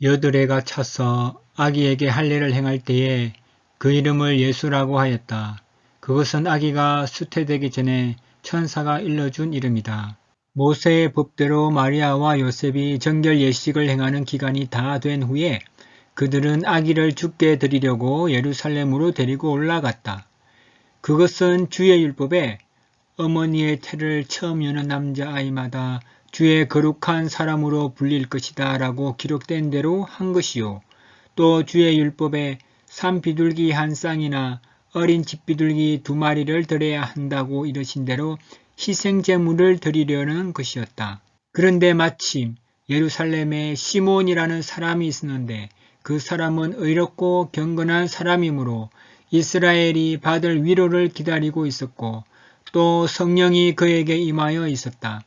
여드레가 차서 아기에게 할례를 행할 때에 그 이름을 예수라고 하였다. 그것은 아기가 수태되기 전에 천사가 일러준 이름이다. 모세의 법대로 마리아와 요셉이 정결 예식을 행하는 기간이 다 된 후에 그들은 아기를 죽게 드리려고 예루살렘으로 데리고 올라갔다. 그것은 주의 율법에 어머니의 태를 처음 여는 남자아이마다 주의 거룩한 사람으로 불릴 것이다 라고 기록된 대로 한 것이요. 또 주의 율법에 산비둘기 한 쌍이나 어린 집비둘기 2마리를 드려야 한다고 이르신 대로 희생제물을 드리려는 것이었다. 그런데 마침 예루살렘에 시몬이라는 사람이 있었는데 그 사람은 의롭고 경건한 사람이므로 이스라엘이 받을 위로를 기다리고 있었고 또 성령이 그에게 임하여 있었다.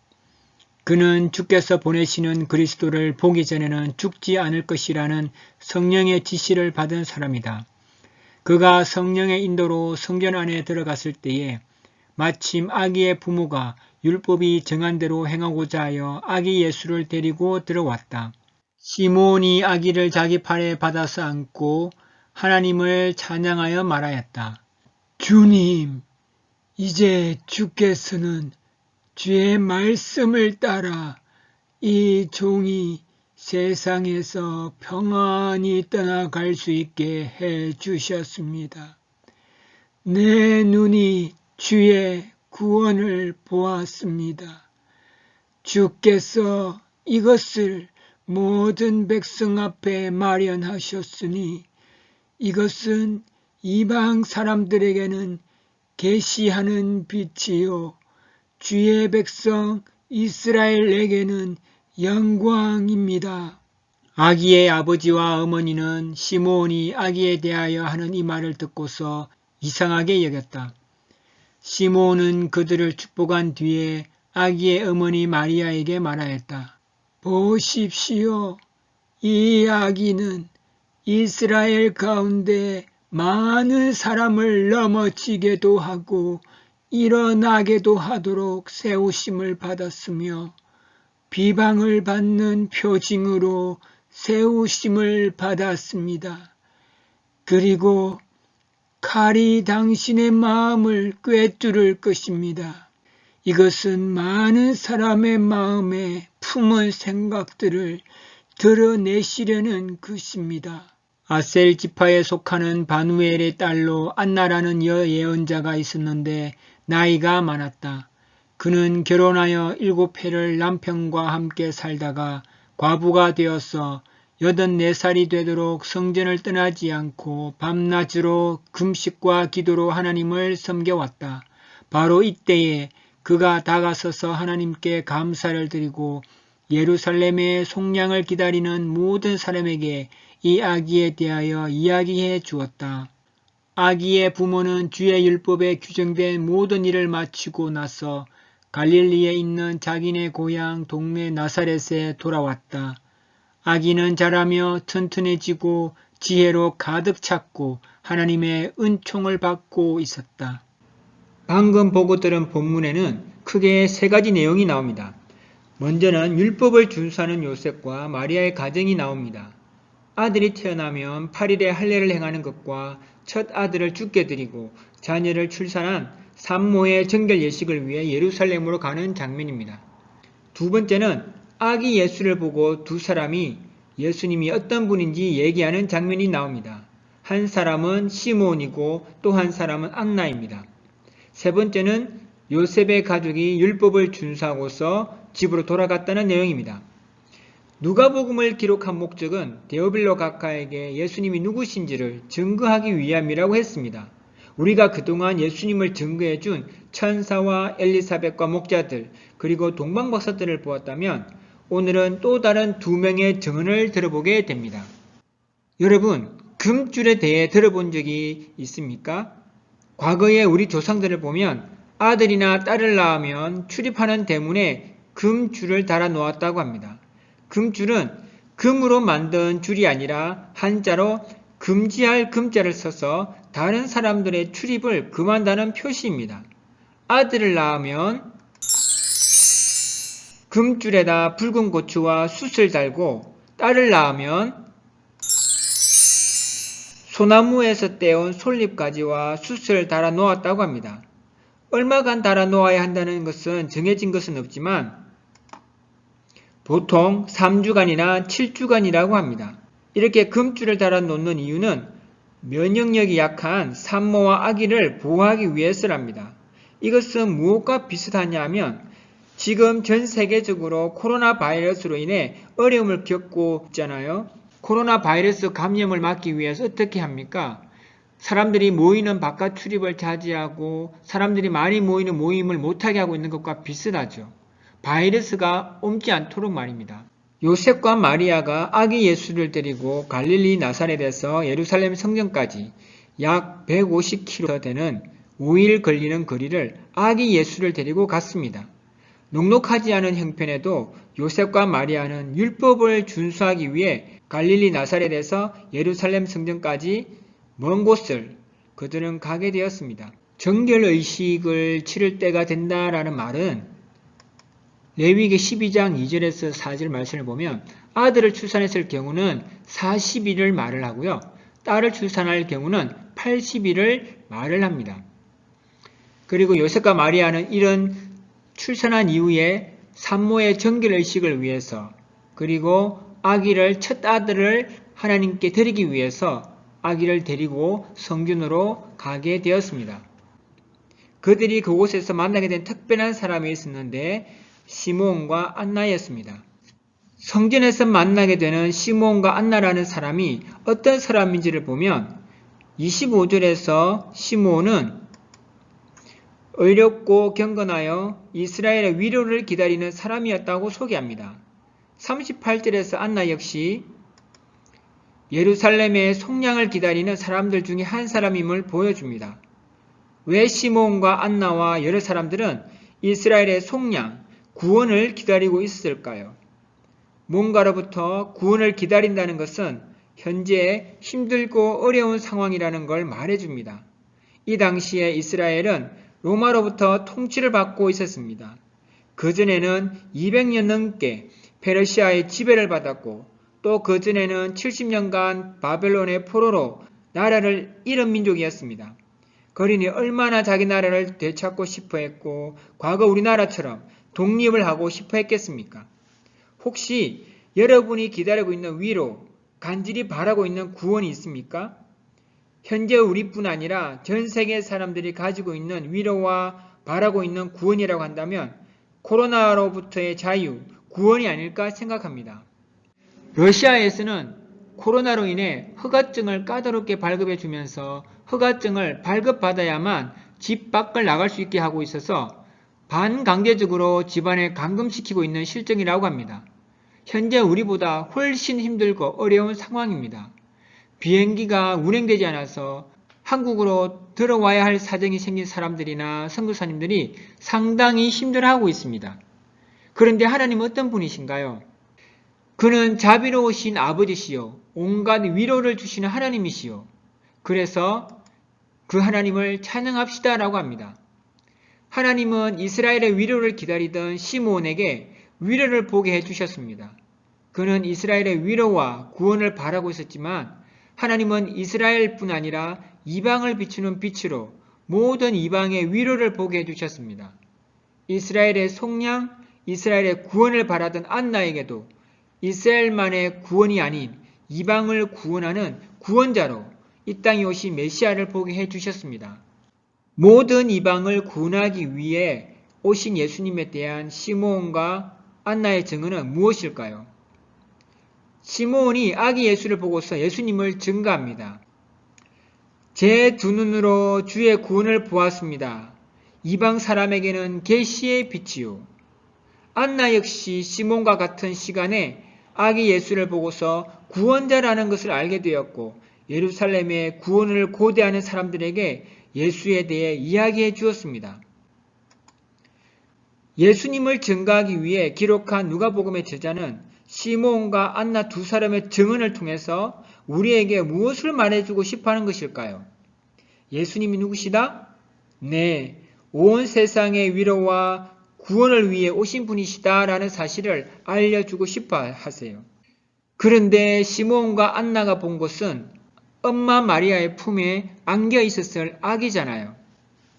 그는 주께서 보내시는 그리스도를 보기 전에는 죽지 않을 것이라는 성령의 지시를 받은 사람이다. 그가 성령의 인도로 성전 안에 들어갔을 때에 마침 아기의 부모가 율법이 정한 대로 행하고자 하여 아기 예수를 데리고 들어왔다. 시몬이 아기를 자기 팔에 받아서 안고 하나님을 찬양하여 말하였다. 주님, 이제 주께서는 주의 말씀을 따라 이 종이 세상에서 평안히 떠나갈 수 있게 해 주셨습니다. 내 눈이 주의 구원을 보았습니다. 주께서 이것을 모든 백성 앞에 마련하셨으니 이것은 이방 사람들에게는 계시하는 빛이요 주의 백성 이스라엘에게는 영광입니다. 아기의 아버지와 어머니는 시몬이 아기에 대하여 하는 이 말을 듣고서 이상하게 여겼다. 시몬은 그들을 축복한 뒤에 아기의 어머니 마리아에게 말하였다. 보십시오. 이 아기는 이스라엘 가운데 많은 사람을 넘어지게도 하고 일어나게도 하도록 세우심을 받았으며 비방을 받는 표징으로 세우심을 받았습니다. 그리고 칼이 당신의 마음을 꿰뚫을 것입니다. 이것은 많은 사람의 마음에 품은 생각들을 드러내시려는 것입니다. 아셀 지파에 속하는 바누엘의 딸로 안나라는 여예언자가 있었는데 나이가 많았다. 그는 결혼하여 7해를 남편과 함께 살다가 과부가 되어서 84살이 되도록 성전을 떠나지 않고 밤낮으로 금식과 기도로 하나님을 섬겨왔다. 바로 이때에 그가 다가서서 하나님께 감사를 드리고 예루살렘의 속량을 기다리는 모든 사람에게 이 아기에 대하여 이야기해 주었다. 아기의 부모는 주의 율법에 규정된 모든 일을 마치고 나서 갈릴리에 있는 자기네 고향 동네 나사렛에 돌아왔다. 아기는 자라며 튼튼해지고 지혜로 가득 찼고 하나님의 은총을 받고 있었다. 방금 보고 들은 본문에는 크게 3가지 내용이 나옵니다. 먼저는 율법을 준수하는 요셉과 마리아의 가정이 나옵니다. 아들이 태어나면 8일에 할례를 행하는 것과 첫 아들을 죽게 드리고 자녀를 출산한 산모의 정결 예식을 위해 예루살렘으로 가는 장면입니다. 두 번째는 아기 예수를 보고 두 사람이 예수님이 어떤 분인지 얘기하는 장면이 나옵니다. 한 사람은 시몬이고 또 한 사람은 안나입니다. 세 번째는 요셉의 가족이 율법을 준수하고서 집으로 돌아갔다는 내용입니다. 누가복음을 기록한 목적은 데오빌로 각하에게 예수님이 누구신지를 증거하기 위함이라고 했습니다. 우리가 그동안 예수님을 증거해준 천사와 엘리사벳과 목자들 그리고 동방박사들을 보았다면 오늘은 또 다른 2명의 증언을 들어보게 됩니다. 여러분, 금줄에 대해 들어본 적이 있습니까? 과거에 우리 조상들을 보면 아들이나 딸을 낳으면 출입하는 대문에 금줄을 달아 놓았다고 합니다. 금줄은 금으로 만든 줄이 아니라 한자로 금지할 금자를 써서 다른 사람들의 출입을 금한다는 표시입니다. 아들을 낳으면 금줄에다 붉은 고추와 숯을 달고 딸을 낳으면 소나무에서 떼온 솔잎가지와 숯을 달아 놓았다고 합니다. 얼마간 달아 놓아야 한다는 것은 정해진 것은 없지만 보통 3주간이나 7주간이라고 합니다. 이렇게 금줄을 달아 놓는 이유는 면역력이 약한 산모와 아기를 보호하기 위해서랍니다. 이것은 무엇과 비슷하냐 하면 지금 전 세계적으로 코로나 바이러스로 인해 어려움을 겪고 있잖아요. 코로나 바이러스 감염을 막기 위해서 어떻게 합니까? 사람들이 모이는 바깥 출입을 자제하고 사람들이 많이 모이는 모임을 못하게 하고 있는 것과 비슷하죠. 바이러스가 옮지 않도록 말입니다. 요셉과 마리아가 아기 예수를 데리고 갈릴리 나사렛에서 예루살렘 성전까지 약 150km 되는 5일 걸리는 거리를 아기 예수를 데리고 갔습니다. 넉넉하지 않은 형편에도 요셉과 마리아는 율법을 준수하기 위해 갈릴리 나사렛에서 예루살렘 성전까지 먼 곳을 그들은 가게 되었습니다. 정결의식을 치를 때가 된다라는 말은 레위기 12장 2절에서 4절 말씀을 보면 아들을 출산했을 경우는 40일을 말을 하고요. 딸을 출산할 경우는 80일을 말을 합니다. 그리고 요셉과 마리아는 이런 출산한 이후에 산모의 정결의식을 위해서 그리고 아기를 첫 아들을 하나님께 드리기 위해서 아기를 데리고 성전으로 가게 되었습니다. 그들이 그곳에서 만나게 된 특별한 사람이 있었는데 시므온과 안나였습니다. 성전에서 만나게 되는 시므온과 안나라는 사람이 어떤 사람인지를 보면 25절에서 시므온은 의롭고 경건하여 이스라엘의 위로를 기다리는 사람이었다고 소개합니다. 38절에서 안나 역시 예루살렘의 속량을 기다리는 사람들 중에 한 사람임을 보여줍니다. 왜 시므온과 안나와 여러 사람들은 이스라엘의 속량, 구원을 기다리고 있을까요? 뭔가로부터 구원을 기다린다는 것은 현재 힘들고 어려운 상황이라는 걸 말해줍니다. 이 당시에 이스라엘은 로마로부터 통치를 받고 있었습니다. 그전에는 200년 넘게 페르시아의 지배를 받았고 또 그전에는 70년간 바벨론의 포로로 나라를 잃은 민족이었습니다. 그러니 얼마나 자기 나라를 되찾고 싶어 했고 과거 우리나라처럼 독립을 하고 싶어 했겠습니까? 혹시 여러분이 기다리고 있는 위로, 간절히 바라고 있는 구원이 있습니까? 현재 우리뿐 아니라 전 세계 사람들이 가지고 있는 위로와 바라고 있는 구원이라고 한다면 코로나로부터의 자유, 구원이 아닐까 생각합니다. 러시아에서는 코로나로 인해 허가증을 까다롭게 발급해 주면서 허가증을 발급받아야만 집 밖을 나갈 수 있게 하고 있어서 반강제적으로 집안에 감금시키고 있는 실정이라고 합니다. 현재 우리보다 훨씬 힘들고 어려운 상황입니다. 비행기가 운행되지 않아서 한국으로 들어와야 할 사정이 생긴 사람들이나 선교사님들이 상당히 힘들어하고 있습니다. 그런데 하나님은 어떤 분이신가요? 그는 자비로우신 아버지시요 온갖 위로를 주시는 하나님이시요. 그래서 그 하나님을 찬양합시다라고 합니다. 하나님은 이스라엘의 위로를 기다리던 시므온에게 위로를 보게 해주셨습니다. 그는 이스라엘의 위로와 구원을 바라고 있었지만 하나님은 이스라엘뿐 아니라 이방을 비추는 빛으로 모든 이방의 위로를 보게 해주셨습니다. 이스라엘의 속량, 이스라엘의 구원을 바라던 안나에게도 이스라엘만의 구원이 아닌 이방을 구원하는 구원자로 이 땅에 오신 메시아를 보게 해주셨습니다. 모든 이방을 구원하기 위해 오신 예수님에 대한 시므온과 안나의 증언은 무엇일까요? 시므온이 아기 예수를 보고서 예수님을 증거합니다. 제 두 눈으로 주의 구원을 보았습니다. 이방 사람에게는 계시의 빛이요. 안나 역시 시몬과 같은 시간에 아기 예수를 보고서 구원자라는 것을 알게 되었고 예루살렘의 구원을 고대하는 사람들에게 예수에 대해 이야기해 주었습니다. 예수님을 증거하기 위해 기록한 누가복음의 저자는 시므온과 안나 두 사람의 증언을 통해서 우리에게 무엇을 말해주고 싶어하는 것일까요? 예수님이 누구시다? 네, 온 세상의 위로와 구원을 위해 오신 분이시다라는 사실을 알려주고 싶어 하세요. 그런데 시므온과 안나가 본 것은 엄마 마리아의 품에 안겨 있었을 아기잖아요.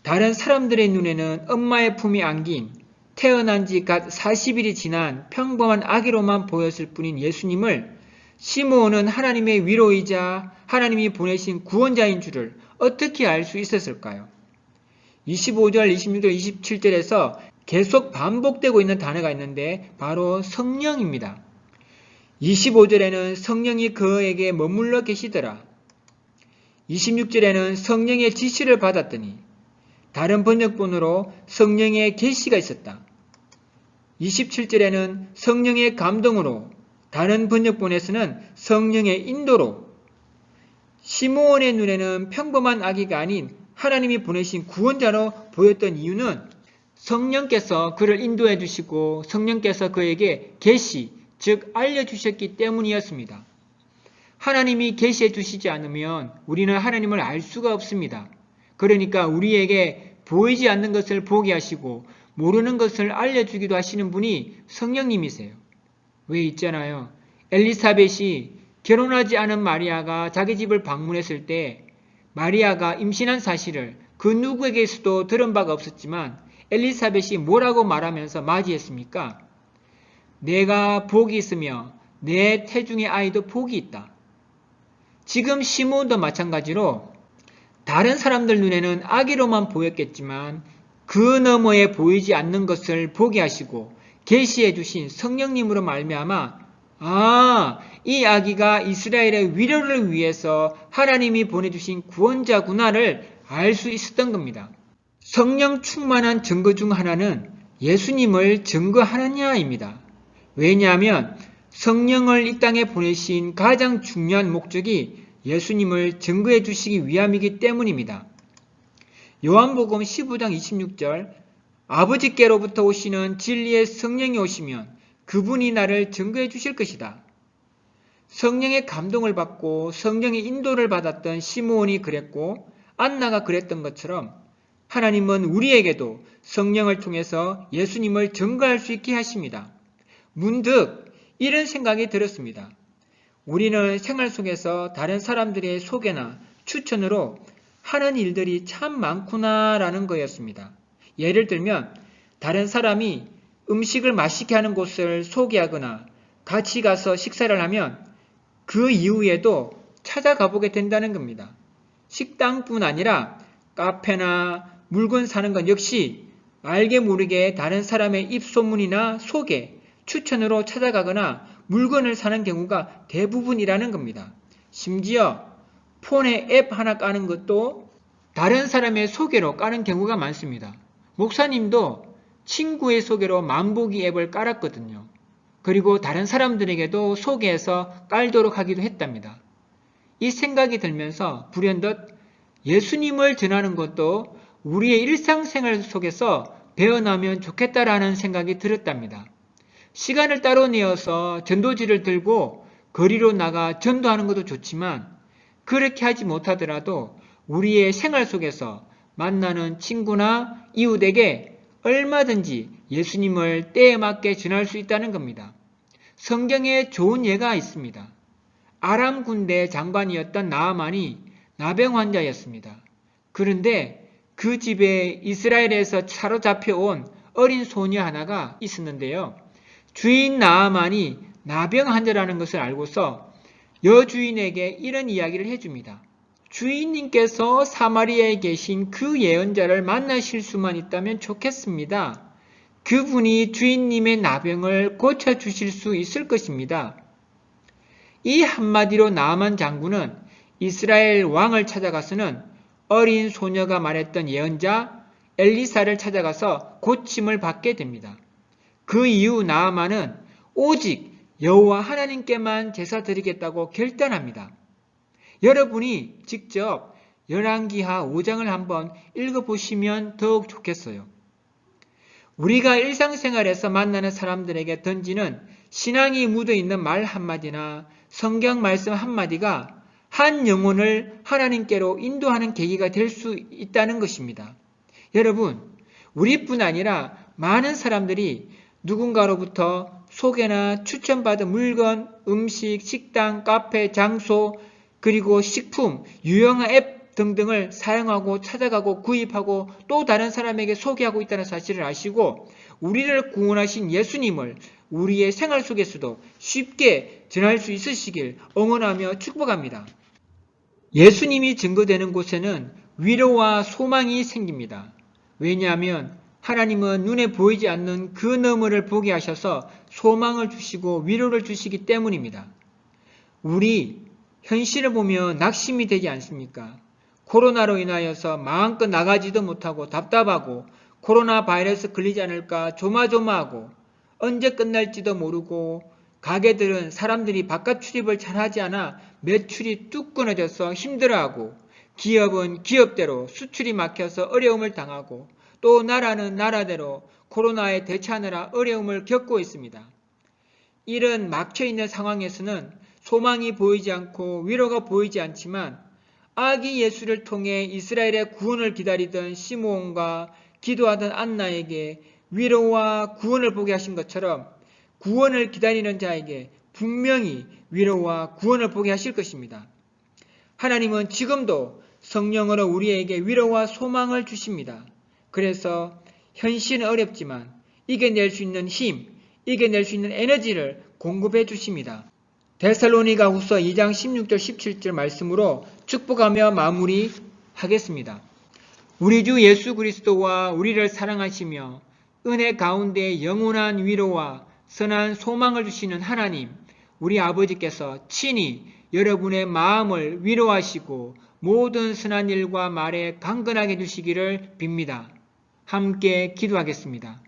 다른 사람들의 눈에는 엄마의 품에 안긴 태어난 지 갓 40일이 지난 평범한 아기로만 보였을 뿐인 예수님을 시므온은 하나님의 위로이자 하나님이 보내신 구원자인 줄을 어떻게 알 수 있었을까요? 25절, 26절, 27절에서 계속 반복되고 있는 단어가 있는데 바로 성령입니다. 25절에는 성령이 그에게 머물러 계시더라. 26절에는 성령의 지시를 받았더니 다른 번역본으로 성령의 계시가 있었다. 27절에는 성령의 감동으로, 다른 번역본에서는 성령의 인도로, 시므온의 눈에는 평범한 아기가 아닌 하나님이 보내신 구원자로 보였던 이유는 성령께서 그를 인도해 주시고 성령께서 그에게 계시, 즉 알려주셨기 때문이었습니다. 하나님이 계시해 주시지 않으면 우리는 하나님을 알 수가 없습니다. 그러니까 우리에게 보이지 않는 것을 보게 하시고 모르는 것을 알려주기도 하시는 분이 성령님이세요. 왜 있잖아요. 엘리사벳이 결혼하지 않은 마리아가 자기 집을 방문했을 때 마리아가 임신한 사실을 그 누구에게서도 들은 바가 없었지만 엘리사벳이 뭐라고 말하면서 맞이했습니까? 내가 복이 있으며 내 태중의 아이도 복이 있다. 지금 시므온도 마찬가지로 다른 사람들 눈에는 아기로만 보였겠지만 그 너머에 보이지 않는 것을 보게 하시고 계시해 주신 성령님으로 말미암아 이 아기가 이스라엘의 위로를 위해서 하나님이 보내주신 구원자구나를 알 수 있었던 겁니다. 성령 충만한 증거 중 하나는 예수님을 증거하느냐입니다. 왜냐하면 성령을 이 땅에 보내신 가장 중요한 목적이 예수님을 증거해 주시기 위함이기 때문입니다. 요한복음 15장 26절 아버지께로부터 오시는 진리의 성령이 오시면 그분이 나를 증거해 주실 것이다. 성령의 감동을 받고 성령의 인도를 받았던 시므온이 그랬고 안나가 그랬던 것처럼 하나님은 우리에게도 성령을 통해서 예수님을 증거할 수 있게 하십니다. 문득 이런 생각이 들었습니다. 우리는 생활 속에서 다른 사람들의 소개나 추천으로 하는 일들이 참 많구나라는 거였습니다. 예를 들면 다른 사람이 음식을 맛있게 하는 곳을 소개하거나 같이 가서 식사를 하면 그 이후에도 찾아가 보게 된다는 겁니다. 식당뿐 아니라 카페나 물건 사는 것 역시 알게 모르게 다른 사람의 입소문이나 소개, 추천으로 찾아가거나 물건을 사는 경우가 대부분이라는 겁니다. 심지어 폰에 앱 하나 까는 것도 다른 사람의 소개로 까는 경우가 많습니다. 목사님도 친구의 소개로 만보기 앱을 깔았거든요. 그리고 다른 사람들에게도 소개해서 깔도록 하기도 했답니다. 이 생각이 들면서 불현듯 예수님을 전하는 것도 우리의 일상생활 속에서 배워나면 좋겠다라는 생각이 들었답니다. 시간을 따로 내어서 전도지를 들고 거리로 나가 전도하는 것도 좋지만 그렇게 하지 못하더라도 우리의 생활 속에서 만나는 친구나 이웃에게 얼마든지 예수님을 때에 맞게 전할 수 있다는 겁니다. 성경에 좋은 예가 있습니다. 아람 군대 장관이었던 나아만이 나병 환자였습니다. 그런데 그 집에 이스라엘에서 사로잡혀온 어린 소녀 하나가 있었는데요. 주인 나아만이 나병 환자라는 것을 알고서 여주인에게 이런 이야기를 해줍니다. 주인님께서 사마리아에 계신 그 예언자를 만나실 수만 있다면 좋겠습니다. 그분이 주인님의 나병을 고쳐주실 수 있을 것입니다. 이 한마디로 나아만 장군은 이스라엘 왕을 찾아가서는 어린 소녀가 말했던 예언자 엘리사를 찾아가서 고침을 받게 됩니다. 그 이후 나아만은 오직 여호와 하나님께만 제사 드리겠다고 결단합니다. 여러분이 직접 열왕기하 5장을 한번 읽어보시면 더욱 좋겠어요. 우리가 일상생활에서 만나는 사람들에게 던지는 신앙이 묻어있는 말 한마디나 성경 말씀 한마디가 한 영혼을 하나님께로 인도하는 계기가 될 수 있다는 것입니다. 여러분, 우리뿐 아니라 많은 사람들이 누군가로부터 소개나 추천받은 물건, 음식, 식당, 카페, 장소, 그리고 식품, 유용한 앱 등등을 사용하고 찾아가고 구입하고 또 다른 사람에게 소개하고 있다는 사실을 아시고 우리를 구원하신 예수님을 우리의 생활 속에서도 쉽게 전할 수 있으시길 응원하며 축복합니다. 예수님이 증거되는 곳에는 위로와 소망이 생깁니다. 왜냐하면 하나님은 눈에 보이지 않는 그 너머를 보게 하셔서 소망을 주시고 위로를 주시기 때문입니다. 우리 현실을 보면 낙심이 되지 않습니까? 코로나로 인하여서 마음껏 나가지도 못하고 답답하고 코로나 바이러스 걸리지 않을까 조마조마하고 언제 끝날지도 모르고 가게들은 사람들이 바깥 출입을 잘하지 않아 매출이 뚝 끊어져서 힘들어하고 기업은 기업대로 수출이 막혀서 어려움을 당하고 또 나라는 나라대로 코로나에 대처하느라 어려움을 겪고 있습니다. 이런 막혀있는 상황에서는 소망이 보이지 않고 위로가 보이지 않지만 아기 예수를 통해 이스라엘의 구원을 기다리던 시므온과 기도하던 안나에게 위로와 구원을 보게 하신 것처럼 구원을 기다리는 자에게 분명히 위로와 구원을 보게 하실 것입니다. 하나님은 지금도 성령으로 우리에게 위로와 소망을 주십니다. 그래서 현실은 어렵지만 이겨낼 수 있는 힘, 이겨낼 수 있는 에너지를 공급해 주십니다. 데살로니가 후서 2장 16절 17절 말씀으로 축복하며 마무리하겠습니다. 우리 주 예수 그리스도와 우리를 사랑하시며 은혜 가운데 영원한 위로와 선한 소망을 주시는 하나님, 우리 아버지께서 친히 여러분의 마음을 위로하시고 모든 선한 일과 말에 강건하게 해주시기를 빕니다. 함께 기도하겠습니다.